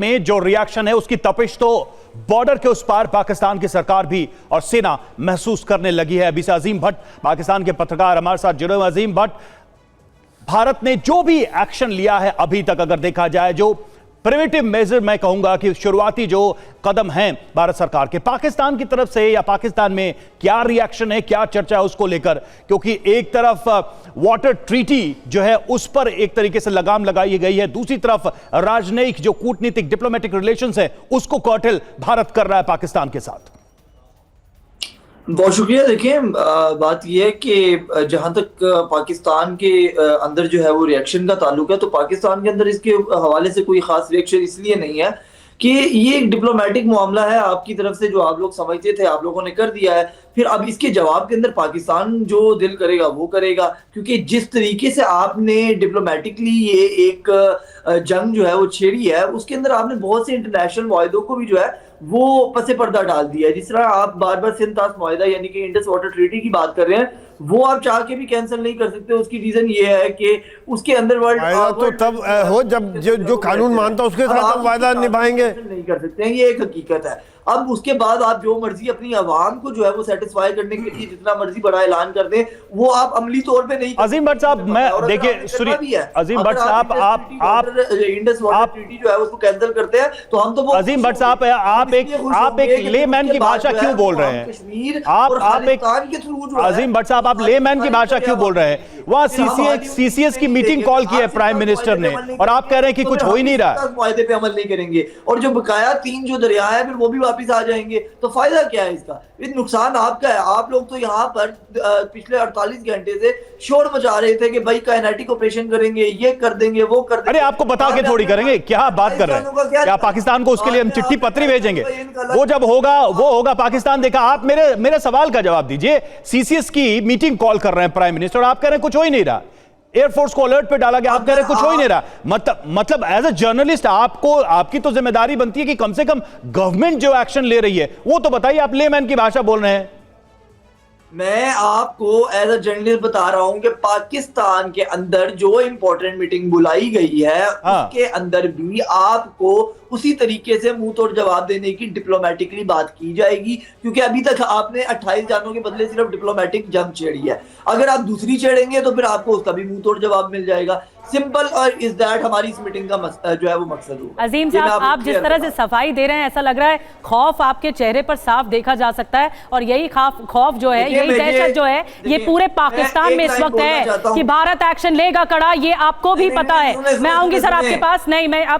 में जो रिएक्शन है उसकी तपिश तो बॉर्डर के उस पार पाकिस्तान की सरकार भी और सेना महसूस करने लगी है। अभी से अजीम भट्ट, पाकिस्तान के पत्रकार हमारे साथ जुड़े हुए। अजीम भट्ट, भारत ने जो भी एक्शन लिया है अभी तक, अगर देखा जाए, जो प्रिवेंटिव मेजर, मैं कहूंगा कि शुरुआती जो कदम हैं भारत सरकार के, पाकिस्तान की तरफ से या पाकिस्तान में क्या रिएक्शन है, क्या चर्चा है उसको लेकर? क्योंकि एक तरफ वाटर ट्रीटी जो है उस पर एक तरीके से लगाम लगाई गई है, दूसरी तरफ राजनयिक जो कूटनीतिक डिप्लोमेटिक रिलेशंस है उसको कर्टेल भारत कर रहा है पाकिस्तान के साथ। बहुत शुक्रिया। देखिए, बात यह है कि जहां तक पाकिस्तान के अंदर जो है वो रिएक्शन का ताल्लुक है, तो पाकिस्तान के अंदर इसके हवाले से कोई खास रिएक्शन इसलिए नहीं है कि ये एक डिप्लोमेटिक मामला है। आपकी तरफ से जो आप लोग समझते थे आप लोगों ने कर दिया है, फिर अब इसके जवाब के अंदर पाकिस्तान जो दिल करेगा वो करेगा, क्योंकि जिस तरीके से आपने डिप्लोमेटिकली ये एक जंग जो है वो छेड़ी है, उसके अंदर आपने बहुत से इंटरनेशनल मुआहदों को भी जो है वो पसे पर्दा डाल दिया है। जिस तरह आप बार बार सिंध-तास मुआहदा यानी कि इंडस वाटर ट्रीटी की बात कर रहे हैं, वो आप चाह के भी कैंसिल नहीं कर सकते। उसकी रीजन ये है कि उसके अंदर वायदा तो तब हो जब जो कानून मानता है उसके साथ हम वायदा निभाएंगे। नहीं कर सकते हैं, ये एक हकीकत है। अब उसके बाद आप जो मर्जी अपनी आवाम को जो है वो सेटिस्फाई करने के लिए जितना मर्जी बड़ा ऐलान कर दें, वो आप अमली तौर पे नहीं। अजीम भट्ट साहब, मैं देखिए सुनिए, अजीम भट्ट साहब, आप इंडस वाटर ट्रीटी जो है उसको कैंसिल करते हैं तो हम तो वो। अजीम भट्ट साहब, आप एक लेमैन की भाषा क्यों बोल रहे हैं? आप एक अजीम भट्ट साहब, आप लेमैन की भाषा क्यों बोल रहे हैं? वहां सीसीएस की मीटिंग कॉल की है प्राइम मिनिस्टर ने, और आप कह रहे हैं कि कुछ हो ही नहीं रहा। मुआहदे पे अमल नहीं करेंगे और जो बकाया 3 जो दरिया है फिर वो भी वापिस आ जाएंगे, तो फायदा क्या है इसका? नुकसान आपका है। आप लोग तो यहाँ पर पिछले 48 घंटे से शोर मचा रहे थे कि भाई काइनेटिक ऑपरेशन करेंगे, ये कर देंगे, वो कर देंगे। अरे आपको बता के थोड़ी करेंगे, क्या बात कर रहे हैं? क्या पाकिस्तान को उसके लिए हम चिट्ठी पत्री भेजेंगे? वो जब होगा वो होगा। पाकिस्तान देखा। आप मेरे सवाल का जवाब दीजिए। सीसीएस की मीटिंग कॉल कर रहे हैं प्राइम मिनिस्टर और आप कह रहे हैं कुछ हो ही नहीं रहा। एयरफोर्स को अलर्ट पे डाला गया, आप कह रहे हैं कुछ हो ही नहीं रहा। मतलब एज अ जर्नलिस्ट आपकी तो जिम्मेदारी बनती है कि कम से कम गवर्नमेंट जो एक्शन ले रही है वो तो बताइए। आप लेमैन की भाषा बोल रहे हैं। मैं आपको एज अ जर्नलिस्ट बता रहा हूं कि पाकिस्तान के अंदर जो इंपॉर्टेंट मीटिंग बुलाई गई है उसके अंदर भी आपको उसी तरीके से मुंह तोड़ जवाब देने की डिप्लोमेटिकली बात की जाएगी, क्योंकि अभी तक आपने 28 जानों के बदले सिर्फ डिप्लोमेटिक जंग छेड़ी है। अगर आप दूसरी छेड़ेंगे तो फिर आपको उसका भी मुंह तोड़ जवाब मिल जाएगा। सिंपल और इज दैट हमारी इस मीटिंग का जो है वो मकसद होगा। अजीम साहब, आप जिस तरह से सफाई दे रहे हैं, ऐसा लग रहा है खौफ आपके चेहरे पर साफ देखा जा सकता है, और यही खौफ जो है, यही दहशत जो है, ये पूरे पाकिस्तान में इस वक्त है कि भारत एक्शन लेगा कड़ा। ये आपको भी पता है। मैं आऊंगी सर आपके पास। नहीं, मैं